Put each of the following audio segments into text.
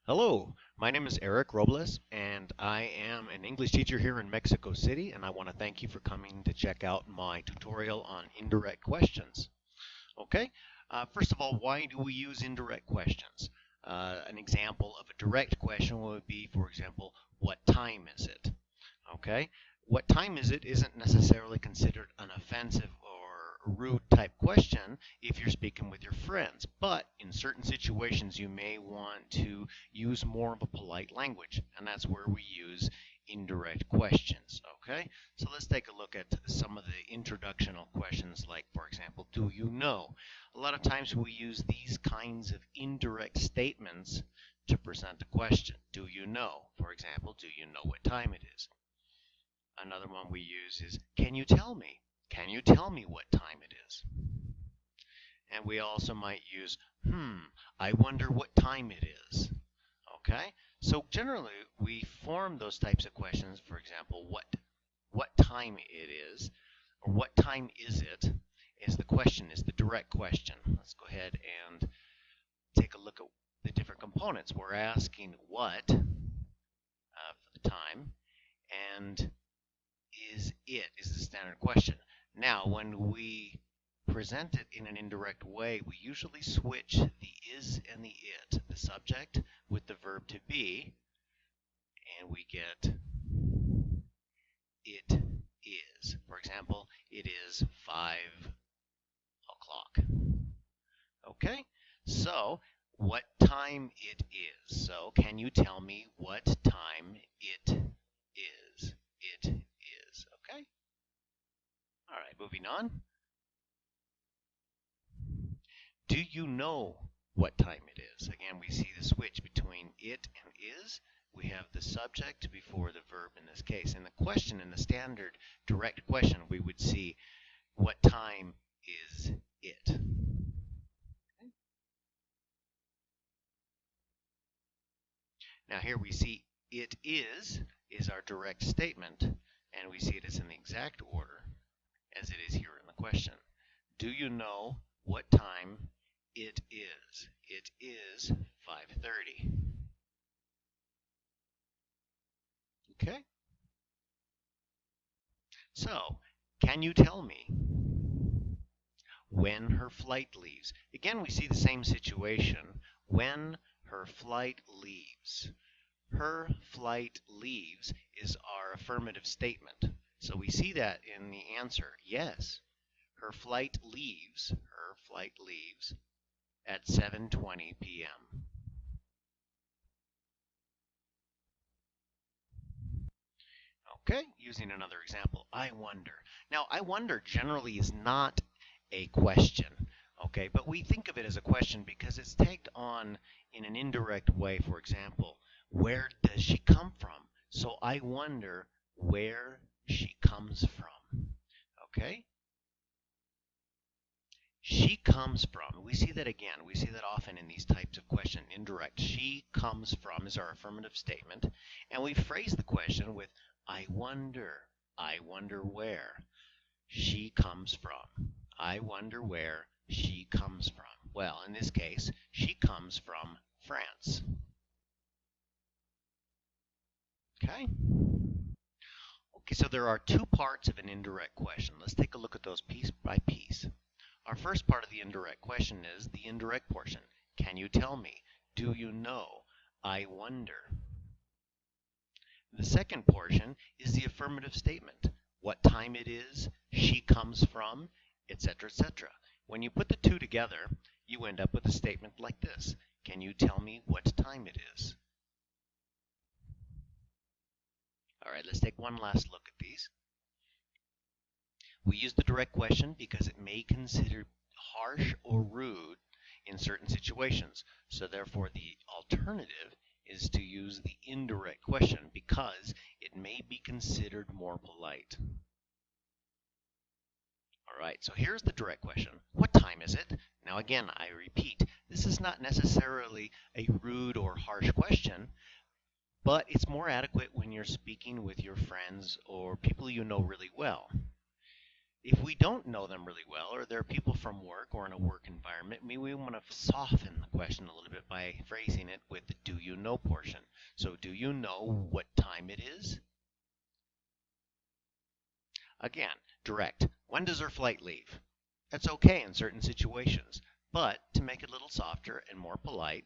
Hello, my name is Eric Robles, and I am an English teacher here in Mexico City, and I want to thank you for coming to check out my tutorial on indirect questions. Okay, first of all, why do we use indirect questions? An example of a direct question would be, for example, what time is it? Okay, what time is it isn't necessarily considered an offensive or rude type question if you're speaking with your friends, but in certain situations you may want to use more of a polite language, and that's where we use indirect questions. Okay, so let's take a look at some of the introductional questions, like, for example, do you know? A lot of times we use these kinds of indirect statements to present a question. Do you know? For example, do you know what time it is? Another one we use is, can you tell me? Can you tell me what time it is? And we also might use, I wonder what time it is. Okay? So generally, we form those types of questions, for example, what time it is, or what time is it, is the question, is the direct question. Let's go ahead and take a look at the different components. We're asking what for the time, and is the standard question. Now, when we present it in an indirect way, we usually switch the is and the it, the subject, with the verb to be, and we get it is. For example, it is 5 o'clock. Okay, so what time it is. So can you tell me what time it is? It is. Okay. All right, moving on. Do you know what time it is? Again, we see the switch between it and is. We have the subject before the verb in this case. In the question, in the standard direct question, we would see what time is it? Okay. Now here we see it is our direct statement, and we see it as in the exact order as it is here in the question. Do you know what time it is? It is 5:30. Okay? So, can you tell me when her flight leaves? Again, we see the same situation. When her flight leaves. Her flight leaves is our affirmative statement. So we see that in the answer. Yes, her flight leaves at 7:20 p.m. Okay, using another example, I wonder. Now, I wonder generally is not a question, okay, but we think of it as a question because it's tagged on in an indirect way. For example, where does she come from? So I wonder where she comes from, okay? She comes from. We see that again. We see that often in these types of questions. Indirect. She comes from is our affirmative statement. And we phrase the question with, I wonder. I wonder where she comes from. I wonder where she comes from. Well, in this case, she comes from France. Okay? Okay, so there are two parts of an indirect question. Let's take a look at those piece by piece. Our first part of the indirect question is the indirect portion. Can you tell me? Do you know? I wonder. The second portion is the affirmative statement. What time it is, she comes from, etc., etc. When you put the two together, you end up with a statement like this. Can you tell me what time it is? All right, let's take one last look at these. We use the direct question because it may consider harsh or rude in certain situations. So therefore, the alternative is to use the indirect question because it may be considered more polite. All right, so here's the direct question. What time is it? Now again, I repeat, this is not necessarily a rude or harsh question, but it's more adequate when you're speaking with your friends or people you know really well. If we don't know them really well, or they're people from work or in a work environment, maybe we want to soften the question a little bit by phrasing it with, do you know portion. So do you know what time it is? Again, direct. When does her flight leave? That's okay in certain situations, but to make it a little softer and more polite,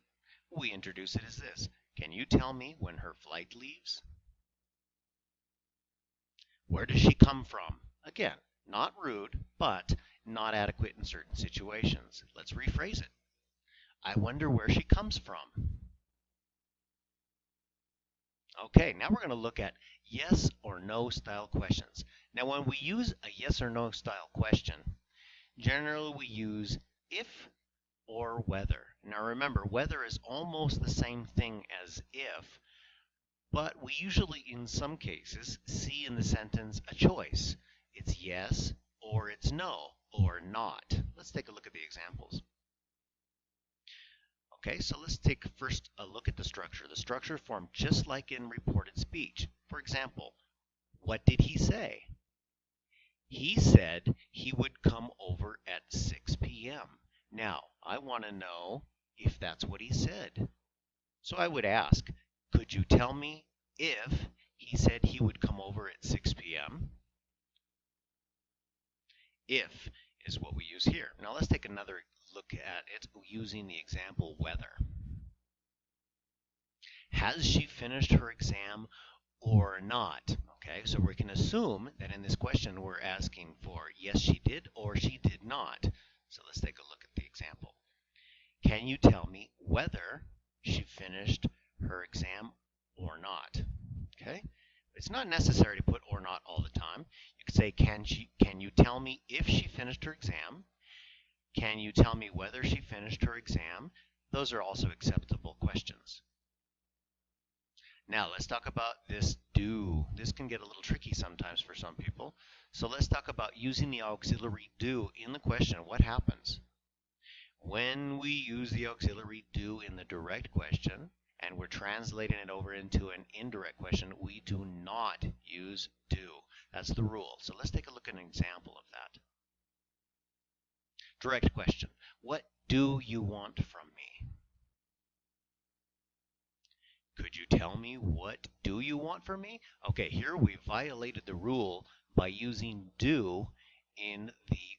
we introduce it as this. Can you tell me when her flight leaves? Where does she come from? Again, not rude, but not adequate in certain situations. Let's rephrase it. I wonder where she comes from. Okay, now we're going to look at yes or no style questions. Now when we use a yes or no style question, generally we use if or whether. Now remember, whether is almost the same thing as if, but we usually, in some cases, see in the sentence a choice. It's yes, or it's no, or not. Let's take a look at the examples. Okay, so let's take first a look at the structure. The structure formed just like in reported speech. For example, what did he say? He said he would come over at 6 p.m. Now, I want to know if that's what he said. So I would ask, could you tell me if he said he would come over at 6 p.m.? If is what we use here. Now let's take another look at it using the example whether. Has she finished her exam or not? Okay, so we can assume that in this question we're asking for yes she did or she did not. So let's take a look at the example. Can you tell me whether she finished her exam or not? Okay, it's not necessary to put or not all the time. You could say, can you tell me if she finished her exam? Can you tell me whether she finished her exam? Those are also acceptable questions. Now let's talk about this do. This can get a little tricky sometimes for some people. So let's talk about using the auxiliary do in the question. What happens? When we use the auxiliary do in the direct question, and we're translating it over into an indirect question, we do not use do. That's the rule. So let's take a look at an example of that. Direct question. What do you want from me? Could you tell me what do you want from me? Okay, here we violated the rule by using do in the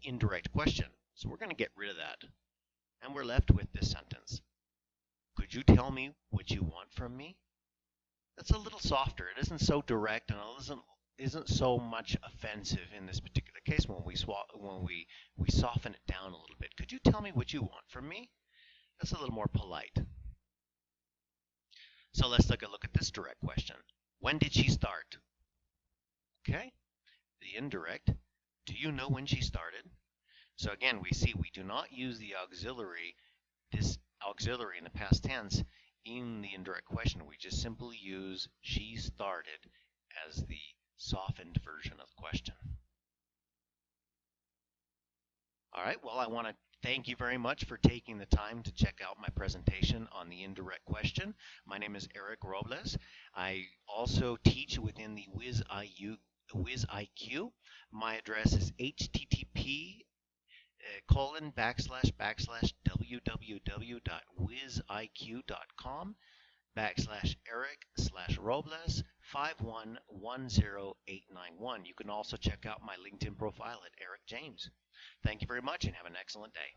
indirect question. So we're going to get rid of that. And we're left with this sentence. Could you tell me what you want from me? That's a little softer. It isn't so direct and it isn't so much offensive in this particular case when we soften it down a little bit. Could you tell me what you want from me? That's a little more polite. So let's take a look at this direct question. When did she start? Okay, the indirect. Do you know when she started? So again, we see we do not use the auxiliary, this auxiliary in the past tense in the indirect question. We just simply use she started as the softened version of the question. All right, well, I want to thank you very much for taking the time to check out my presentation on the indirect question. My name is Eric Robles. I also teach within the Wiz IQ. My address is http://www.wiziq.com/Eric/Robles 5110891. You can also check out my LinkedIn profile at Eric James. Thank you very much and have an excellent day.